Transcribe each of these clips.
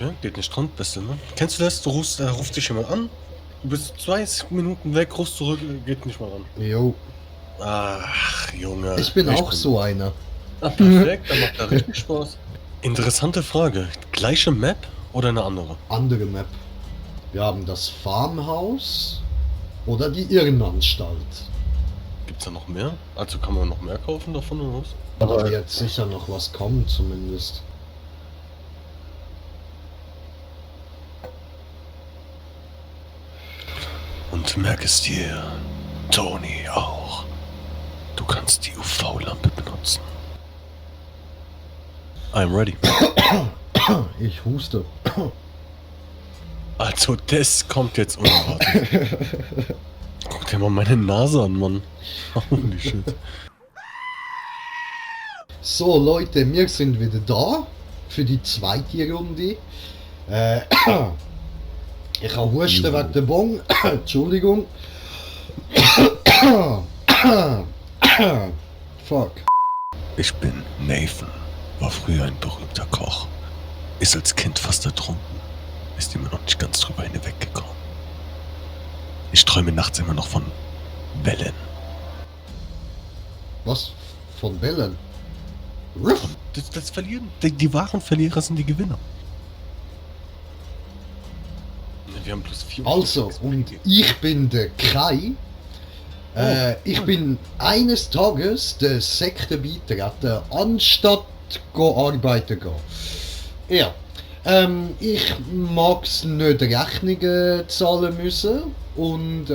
Okay, geht nicht dran, beste, ne? Kennst du das? Du rufst, ruft dich jemand an, du bist 20 Minuten weg, rufst zurück, geht nicht mal ran. Jo, Ach, Junge. ich bin Ja, auch so einer. Ah, perfekt, dann macht er richtig Spaß. Interessante Frage. Gleiche Map oder eine andere? Andere Map. Wir haben das Farmhaus oder die Irrenanstalt. Gibt's da noch mehr? Also kann man noch mehr kaufen davon oder was? Da wird sicher noch was kommen zumindest. Und merk es dir, Tony auch. Du kannst die UV-Lampe benutzen. I'm ready. Ich huste. Also das kommt jetzt unerwartet. Guck dir mal meine Nase an, Mann. Holy shit. So Leute, wir sind wieder da für die zweite Runde. Ich habe Husten wegen der Bon. Entschuldigung. Fuck. Ich bin Nathan, war früher ein berühmter Koch. Ist als Kind fast ertrunken. Ist immer noch nicht ganz drüber hinweggekommen. Ich träume nachts immer noch von Wellen. Was? Von Bällen? Ruff. Das Verlieren, die wahren Verlierer sind die Gewinner. Wir haben plus 4. Also, und ich bin der Kai. Ich bin eines Tages der Sekte beitreten, anstatt arbeiten gehen. Ja. Ich mag's nicht Rechnungen zahlen müssen und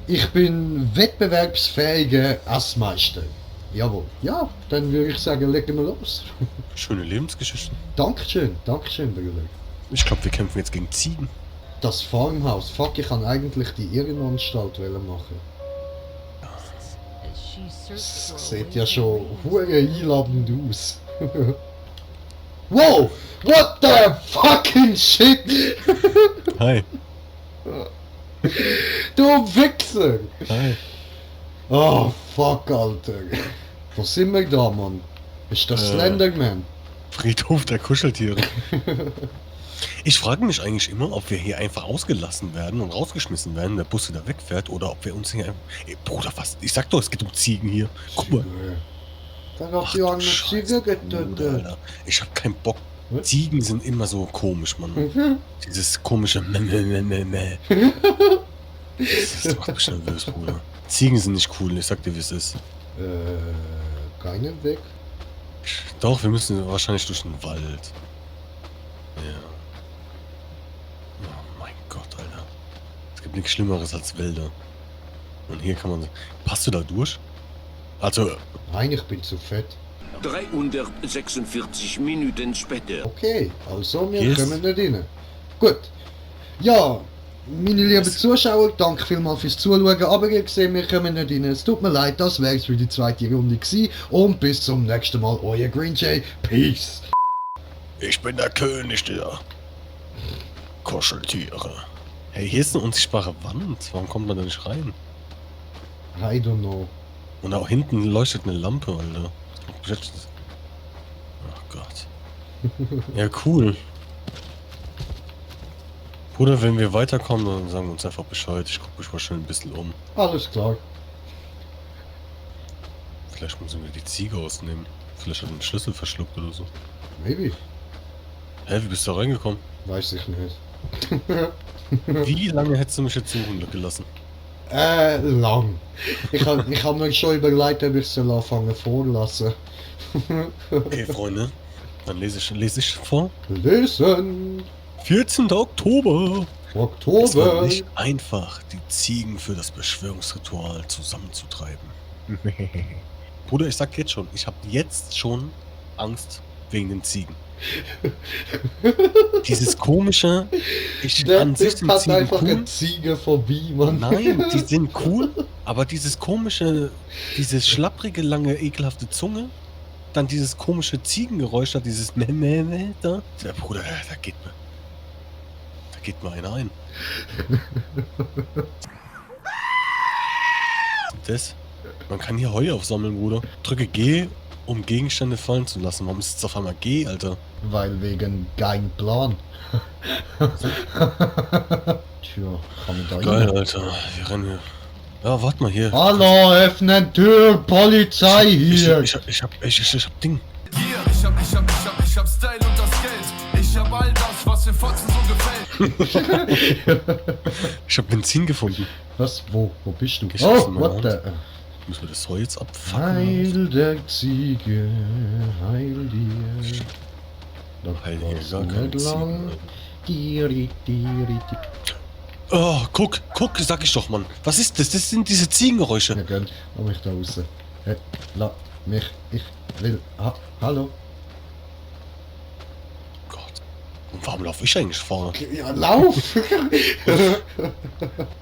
ich bin wettbewerbsfähiger Essmeister. Jawohl. Ja, dann würde ich sagen, legen wir los. Schöne Lebensgeschichten. Dankeschön, Bruder. Ich glaube, wir kämpfen jetzt gegen Ziegen. Das Farmhaus. Fuck, ich kann eigentlich die Irrenanstalt machen. Das sieht ja schon hure einladend aus. Wow! What the fucking shit! Hi. Du Wichser! Hi. Oh, fuck, Alter. Wo sind wir da, Mann? Ist das Slenderman? Friedhof der Kuscheltiere. Ich frage mich eigentlich immer, ob wir hier einfach ausgelassen werden und rausgeschmissen werden, der Bus wieder wegfährt, oder ob wir uns hier... Ey, Bruder, was? Ich sag doch, es geht um Ziegen hier. Guck mal. Da hat ja eine Ziege getötet. Alter. Ich hab keinen Bock. Was? Ziegen sind immer so komisch, Mann. Dieses komische Mäh. Das macht mich nervös, Bruder. Ziegen sind nicht cool, ich sag dir, wie es ist. Keinen Weg. Doch, wir müssen wahrscheinlich durch den Wald. Ja. Oh mein Gott, Alter. Es gibt nichts Schlimmeres als Wälder. Und hier kann man... Passt du da durch? Also... Nein, ich bin zu fett. 346 Minuten später. Okay, also wir Yes. kommen nicht rein. Gut. Ja, meine lieben Zuschauer, danke vielmals fürs Zuschauen, aber ihr seht, wir kommen nicht rein. Es tut mir leid, das wäre es für die zweite Runde gewesen. Und bis zum nächsten Mal, euer Green Jay. Peace. Ich bin der König der Kuscheltiere. Hey, hier ist eine unsichtbare Wand. Warum kommt man da nicht rein? I don't know. Und auch hinten leuchtet eine Lampe, Alter. Ach Gott. Ja, cool. Bruder, wenn wir weiterkommen, dann sagen wir uns einfach Bescheid. Ich gucke mich mal schnell ein bisschen um. Alles klar. Vielleicht müssen wir die Ziege ausnehmen. Vielleicht hat er einen Schlüssel verschluckt oder so. Maybe. Hä, wie bist du da reingekommen? Weiß ich nicht. Wie lange hättest du mich jetzt suchen gelassen? Lang. Ich hab mir schon überlegt, ob ich soll anfangen vorlassen. Okay, Freunde. Dann lese ich vor. Lesen. 14. Oktober. Es war Oktober. nicht einfach, die Ziegen für das Beschwörungsritual zusammenzutreiben. Bruder, ich sag jetzt schon, ich habe jetzt schon Angst wegen den Ziegen. Dieses komische, Der an sich Typ sind hat Ziegen einfach cool. eine Ziegenphobie, Mann. Nein, die sind cool, aber dieses komische, diese schlapprige, lange, ekelhafte Zunge, dann dieses komische Ziegengeräusch da, dieses Meh da. Der Bruder, da geht mir einer ein. Das? Man kann hier Heu aufsammeln, Bruder. Drücke G, um Gegenstände fallen zu lassen. Warum ist jetzt auf einmal G, Alter? Weil wegen kein Plan. Tja, kann man da Geil, rein? Alter. Wir rennen hier. Ja, warte mal hier. Hallo, öffnen Tür, Polizei hier. Ich hab Ding. Hier, ich hab Style und das Geld. Ich hab all das, was den Fotzen so gefällt. Ich hab Benzin gefunden. Was? Wo bist du? Geschossen, Oh, meine what Hand. the? Müssen wir das Heu jetzt abfacken? Heil der Ziege, heil dir. Da Heil dir, war's gar keine nicht lang. Ziegen, Diri. Oh, guck, sag ich doch, Mann. Was ist das? Das sind diese Ziegengeräusche. Ja, gell, lass mich da raus. Hey, lass mich, ich will... hallo? Gott. Und warum laufe ich eigentlich vorne? Ja, lauf!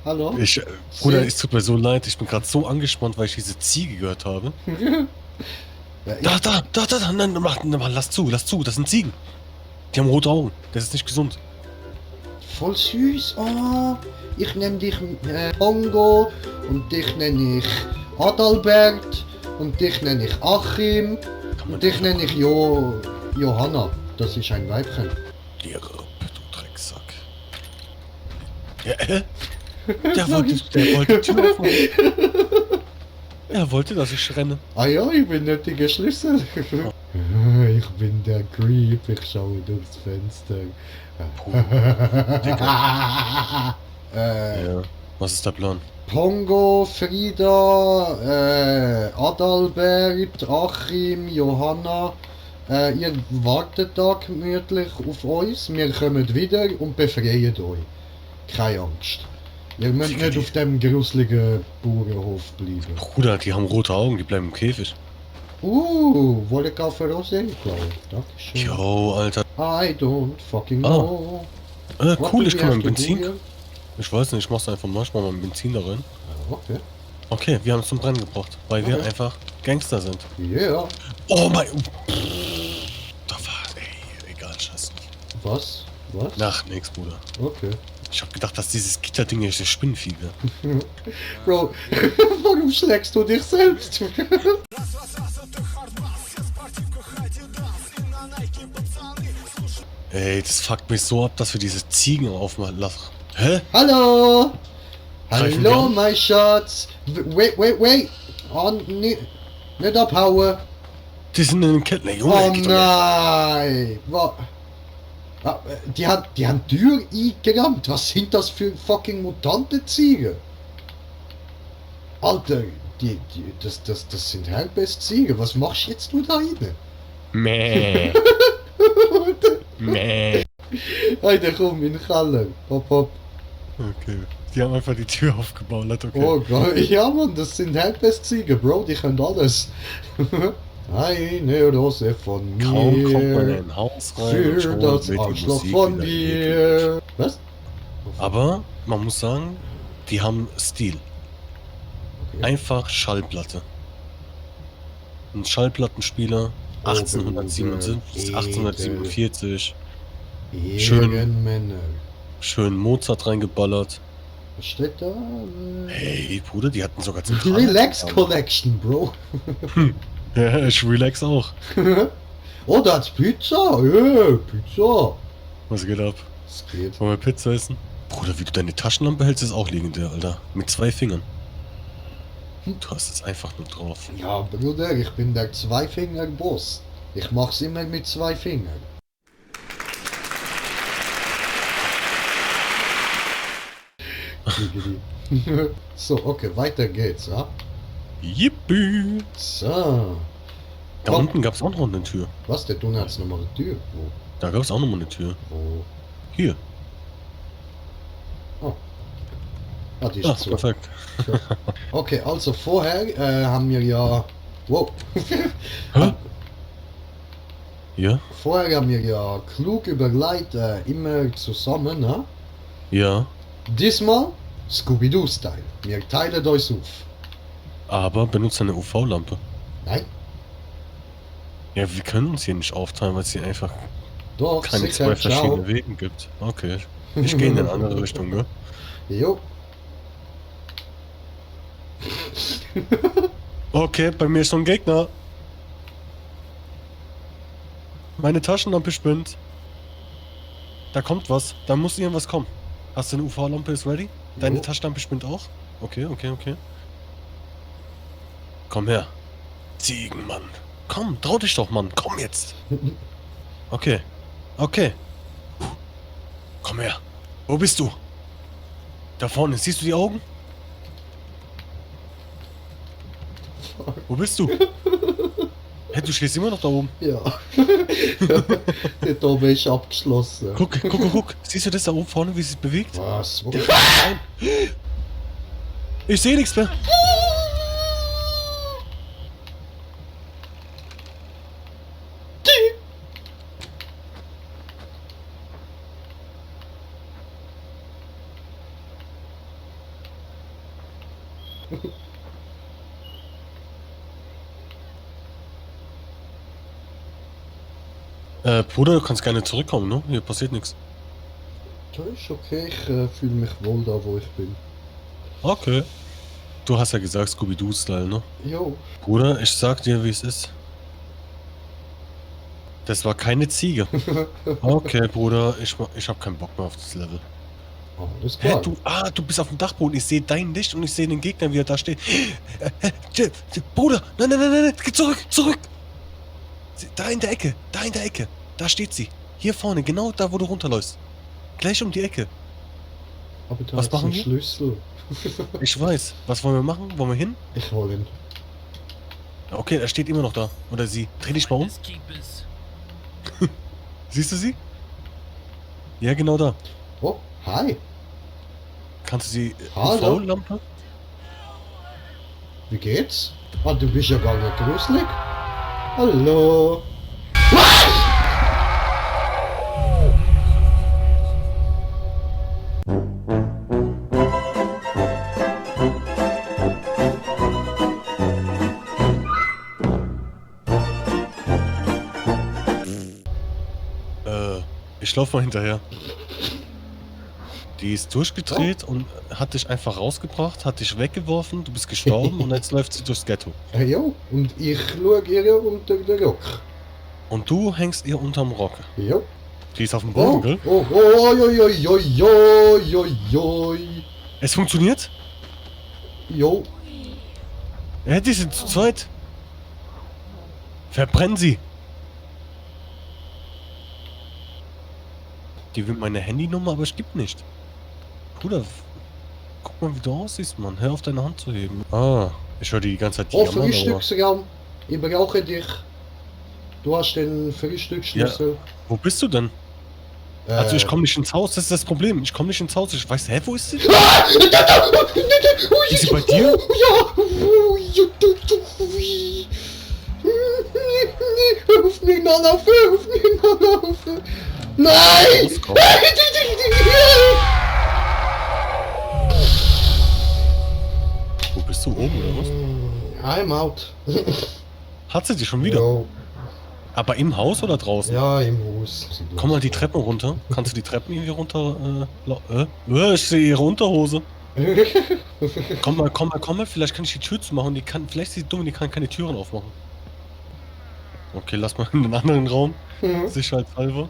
Hallo? Bruder, es tut mir so leid. Ich bin gerade so angespannt, weil ich diese Ziege gehört habe. Ja, Da. Nein, lass zu. Das sind Ziegen. Die haben rote Augen. Das ist nicht gesund. voll süß. Oh, ich nenne dich Pongo und dich nenne ich Adalbert und dich nenne ich Achim und dich nenne ich Johanna. Das ist ein Weibchen. Ihr du Drecksack. Ja, der wollte die Tür aufmachen. Er wollte, dass ich renne. Ah ja, ich bin nicht die Schlüssel. Ich bin der Creep, ich schaue durchs Fenster. Ja. Was ist der Plan? Pongo, Frida, Adalbert, Achim, Johanna, ihr wartet da gemütlich auf uns. Wir kommen wieder und befreien euch. Keine Angst. Ihr müsst nicht auf dem gruseligen Bauernhof bleiben. Bruder, die haben rote Augen, die bleiben im Käfig. Wollte für Rosé, glaube ich. Dankeschön. Yo, Alter. I don't fucking Ah. know. What Cool, do ich we kann have mein to do Benzin. here? Ich weiß nicht, ich mach's einfach manchmal mein Benzin da rein. Okay. Okay, wir haben es zum Brennen gebracht, weil wir Okay. einfach Gangster sind. Yeah. Oh mein. Da war. Ey, egal, scheiße. Was? Ach, nix, Bruder. Okay. Ich hab gedacht, dass dieses Gitterding hier der Spinnenvieh wäre. Bro, warum schlägst du dich selbst? Ey, das fuckt mich so ab, dass wir diese Ziegen aufmachen lassen. Hä? Hallo! Greifen wir Hallo, an? mein Schatz! Wait! Oh, nicht abhauen! Die sind in den Ketten. Ey, Junge, Oh geht doch nicht. nein! Die haben Tür eingerammt. Was sind das für fucking Mutantenziegen? Alter, das sind Herpes-Ziegen. Was machst jetzt du da rein? Mäh. Mäh. Alter, komm in den Keller. Hopp. Okay. Die haben einfach die Tür aufgebaut. Okay. Oh Gott, ja Mann, das sind Herpes-Ziegen, Bro, die können alles. Eine Rose von mir. Kaum kommt man in ein Haus rein. und Für schon das wird die Arschloch Musik von wieder dir. Was? Aber man muss sagen, die haben Stil. Okay. Einfach Schallplatte. Ein Schallplattenspieler Oh, 1877 bis Bruder, 1847. Schön. Ehrenmänner. Schön Mozart reingeballert. Was steht da? Hey, Bruder, die hatten sogar Zentrale. Relax Collection, Bro. Ja, ich relax auch. Oh, da hat's Pizza. Pizza. Was geht ab? Es geht. Wollen wir Pizza essen? Bruder, wie du deine Taschenlampe hältst, ist auch legendär, Alter. Mit 2 Fingern. Du hast es einfach nur drauf. Ja, Bruder, ich bin der Zweifinger-Boss. Ich mach's immer mit 2 Fingern. So, okay, weiter geht's, ja? Yippie! So. Da Komm. unten gab's auch noch eine Tür. Was, der tun jetzt nochmal eine Tür? Da gab's auch nochmal eine Tür. Wo? Hier. Ah, die Ah, ist zu. perfekt. Okay, also vorher haben wir ja... Wow. Hä? Ja? Vorher haben wir ja klug überlegt, immer zusammen, ne? Ja. Diesmal Scooby-Doo-Style. Wir teilen uns auf. Aber benutzt eine UV-Lampe. Nein, Ja, wir können uns hier nicht aufteilen, weil es hier einfach doch, keine sicher, zwei ciao. verschiedene Wege gibt. Okay. Ich gehe in eine andere Richtung, ne? Jo. Okay, bei mir ist so ein Gegner. Meine Taschenlampe spinnt. Da kommt was. Da muss irgendwas kommen. Hast du eine UV-Lampe? Ist ready? Deine Jo. Taschenlampe spinnt auch? Okay. Komm her. Ziegenmann. Komm, trau dich doch, Mann. Komm jetzt. Okay. Komm her. Wo bist du? Da vorne. Siehst du die Augen? Wo bist du? Hä, du stehst immer noch da oben. Ja. Der Dome ist abgeschlossen. Guck. Siehst du das da oben vorne, wie es sich bewegt? Was? Wo? Ich sehe nichts mehr. Bruder, du kannst gerne zurückkommen, ne? Hier passiert nichts. Das ist okay, ich fühle mich wohl da, wo ich bin. Okay. Du hast ja gesagt, Scooby-Doo-Style, ne? Jo. Bruder, ich sag dir, wie es ist. Das war keine Ziege. Okay, Bruder, ich hab keinen Bock mehr auf das Level. Alles Hä, klar. du bist auf dem Dachboden. Ich sehe dein Licht und ich sehe den Gegner, wie er da steht. Bruder, nein, geh zurück. Da in der Ecke. Da steht sie. Hier vorne, genau da, wo du runterläufst. Gleich um die Ecke. Aber da Was hat's machen einen wir? Schlüssel. Ich weiß. Was wollen wir machen? Wollen wir hin? Ich hol ihn. Okay, er steht immer noch da. Oder sie. Dreh dich mal um. Siehst du sie? Ja, genau da. Oh, hi. Kannst du sie... Hallo. UV-Lampe? Wie geht's? Ah, du bist ja gar nicht gruselig. Hallo. Ich lauf mal hinterher. Die ist durchgedreht und hat dich einfach rausgebracht, hat dich weggeworfen, du bist gestorben und jetzt läuft sie durchs Ghetto. Jo, und ich schaue ihr unter den Rock. Und du hängst ihr unterm Rock. Jo. Die ist auf dem Boden, gell? Jo. Es funktioniert? Jo. Ja, die sind zu zweit. Verbrennen sie. Die will meine Handynummer, aber es gibt nicht. Bruder, guck mal, wie du aussiehst, Mann. Hör auf, deine Hand zu heben. Ah, ich höre die ganze Zeit Oh, jammern, aber... Frühstücksraum. Ich brauche dich. Du hast den Frühstücksschlüssel. Wo bist du denn? Also ich komme nicht ins Haus, das ist das Problem. Ich komme nicht ins Haus. Ich weiß, hä, wo ist sie? Ist sie bei dir? Hör auf mich nachlaufen. Nein! Rauskommen. Wo bist du, oben oder was? I'm out. Hat sie die schon wieder? Jo. Aber im Haus oder draußen? Ja, im Haus. Komm mal die Treppen runter. Kannst du die Treppen irgendwie runter... ich sehe ihre Unterhose. Komm mal. Vielleicht kann ich die Tür zumachen. Vielleicht ist sie dumm, die kann keine Türen aufmachen. Okay, lass mal in den anderen Raum. Sicherheitshalber.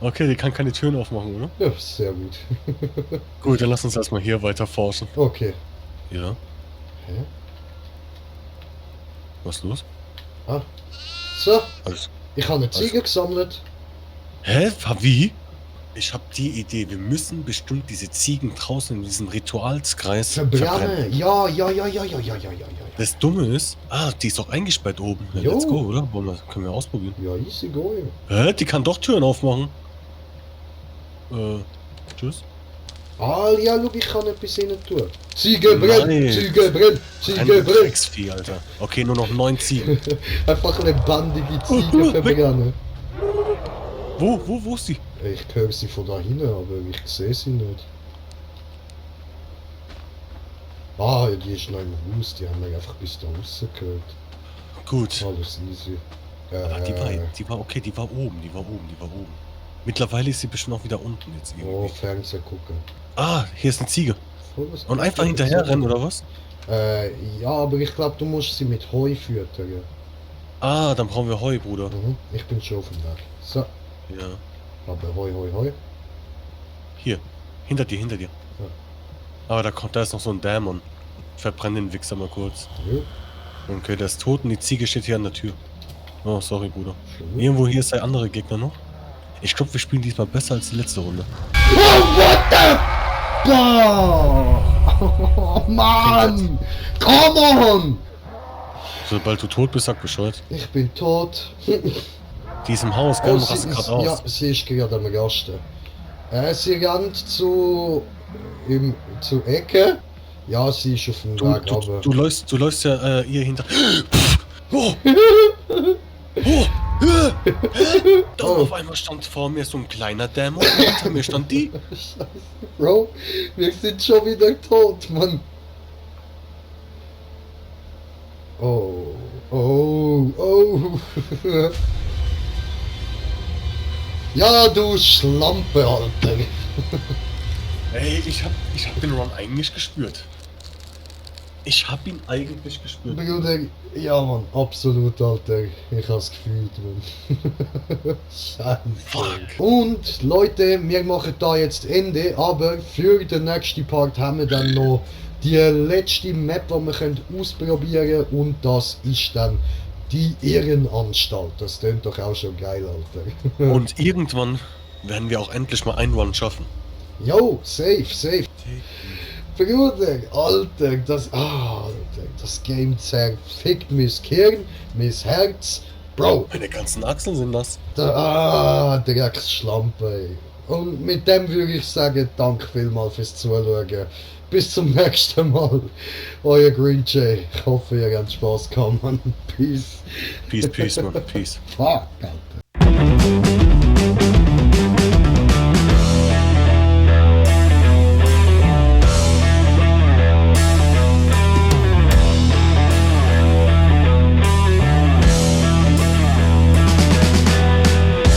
Okay, die kann keine Türen aufmachen, oder? Ja, sehr gut. Gut, dann lass uns erstmal hier weiter forschen. Okay. Ja. Hä? Was ist los? Ah. So, Alles. ich habe eine Ziege gesammelt. Hä? Wie? Ich habe die Idee, wir müssen bestimmt diese Ziegen draußen in diesem Ritualskreis verbrennen. Verbrennen. Ja. Das Dumme ist, die ist doch eingesperrt oben. Ja, Jo. let's go, oder? Können wir ausprobieren. Ja, easy going. Hä? Die kann doch Türen aufmachen. Tschüss. Ah, ja, schau, ich kann etwas innen tun. Ziege brennt, Nein. Ziege brennt, Ziege brennt. Drecksvieh, Alter. Okay, nur noch 9 Ziegen. Einfach eine bandige Ziege verbrennen. Wo ist sie? Ich höre sie von da hinten, aber ich sehe sie nicht. Ah, die ist noch im Haus, die haben mich einfach bis da raus gehört. Gut. Alles easy. Aber die war okay, die war oben. Mittlerweile ist sie bestimmt auch wieder unten jetzt Oh, irgendwie. Fernseher gucken. Hier ist eine Ziege. Volles Und einfach hinterher rennen, oder was? Ja, aber ich glaube, du musst sie mit Heu füttern. Ah, dann brauchen wir Heu, Bruder. Mhm. Ich bin schon auf dem Weg. So, Ja. aber Heu. Hier. Hinter dir, hinter dir. Ja. Aber da ist noch so ein Dämon. Verbrenn den Wichser mal kurz. Ja, Okay, der ist tot und die Ziege steht hier an der Tür. Oh, sorry, Bruder. schon gut. Irgendwo hier ist der andere Gegner noch. Ich glaube, wir spielen diesmal besser als die letzte Runde. Oh, what the? Oh, Mann! Come on! Sobald du tot bist, sag Bescheid. Ich bin tot. Die ist im Haus, gell? Oh, Und sie rastet ist, gerade ja, aus. sie ist gerade am Rasten. Sie rennt zur Ecke. Ja, sie ist auf dem Weg, aber... Du läufst ja ihr hinter. Oh! Oh! Dann Oh. auf einmal stand vor mir so ein kleiner Dämon und hinter mir stand die. Scheiße, Bro, wir sind schon wieder tot, Mann. Oh. Ja, du Schlampe, Alter. Ey, ich hab den Run eigentlich gespürt. Ich hab ihn eigentlich gespürt. Bruder, ja, Mann, absolut, Alter. Ich hab's gefühlt, Mann. Scheiße. Fuck. Und Leute, wir machen da jetzt Ende, aber für den nächsten Part haben wir dann noch die letzte Map, die wir können ausprobieren können, und das ist dann die Ehrenanstalt. Das klingt doch auch schon geil, Alter. Und irgendwann werden wir auch endlich mal einen Run schaffen. Jo, safe. Bruder, Alter, das Game zerfickt mein Gehirn, mein Herz. Bro, Meine ganzen Achseln sind das. Drecksschlampe, ey. Und mit dem würde ich sagen, danke vielmals fürs Zuschauen. Bis zum nächsten Mal. Euer Green Jay. Ich hoffe, ihr habt Spaß gehabt, Mann. Peace. Peace, man. Peace. Fuck, Alter.